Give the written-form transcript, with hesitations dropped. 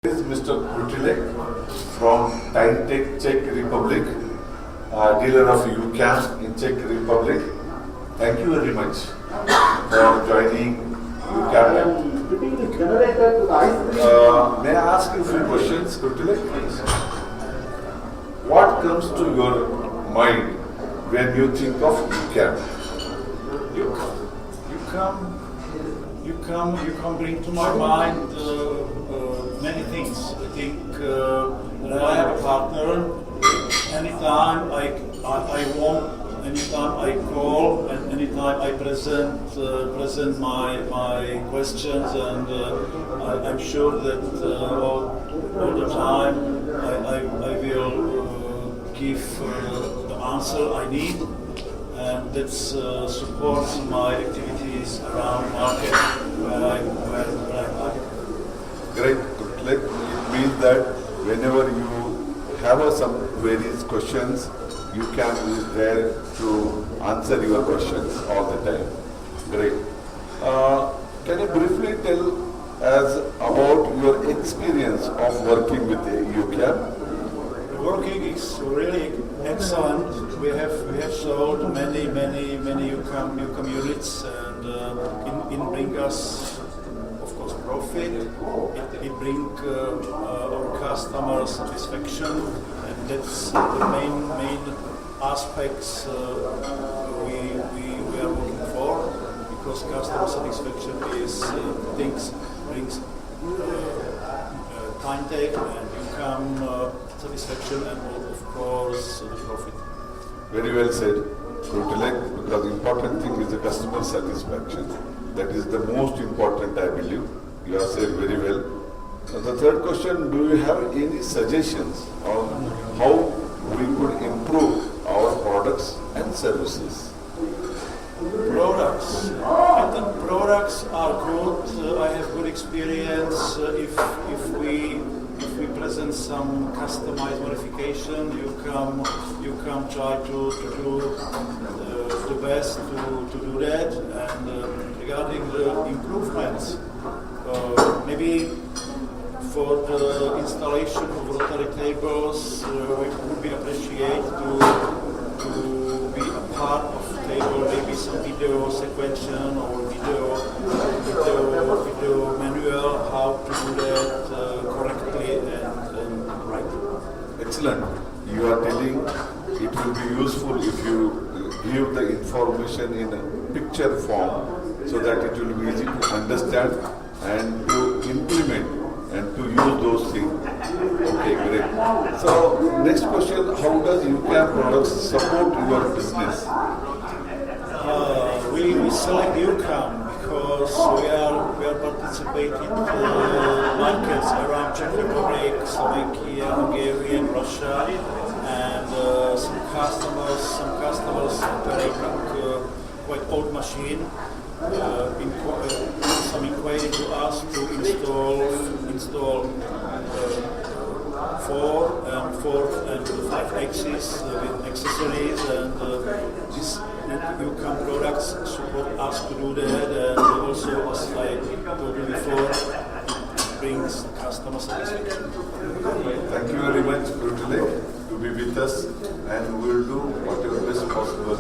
This is Mr. Kutilek from TYNTECH, Czech Republic, dealer of UCAM in Czech Republic. Thank you very much for joining UCAM. May I ask you a few questions, Kutilek? What comes to your mind when you think of UCAM? You can bring to my mind many things. I think that I have a partner. Anytime I want, anytime I call, and anytime I present my questions, and I'm sure that all the time I will give the answer I need. And that supports my activities around market where I like. Great. It means that whenever you have some various questions, UCAM is there to answer your questions all the time. Great. Can you briefly tell us about your experience of working with UCAM? Working is really excellent. We have sold many UCAM units, and it brings us, of course, profit. It brings our customer satisfaction, and that's the main aspects we are looking for, because customer satisfaction is brings TYNTECH and UCAM satisfaction, and of course the profit. Very well said, Kutilek, because the important thing is the customer satisfaction. That is the most important, I believe. You have said very well. The third question, do you have any suggestions on how we could improve our products and services? Products. I think products are good. I have good experience. If we present some customized modification, you can try to do the best to do that. And regarding the improvements, maybe for the installation of rotary tables, we would be appreciate to be a part of the table, maybe some video sequential or video manual, how to do that correctly and right. Excellent. You are telling it will be useful if you give the information in a picture form, so that it will be easy to understand and to implement and to use those things. Okay, great. So, next question, how does UCAM products support your business? We select UCAM because we are participating in markets around Czech Republic, Slovakia, Hungary, and Russia, and some customers operating quite old machine. Some inquiry to us to install 4 and 5 axes with accessories, and these UCAM products support us to do that, and also, as I told you before, it brings customer satisfaction. Thank you very much, Kutilek, to be with us, and we will do whatever is possible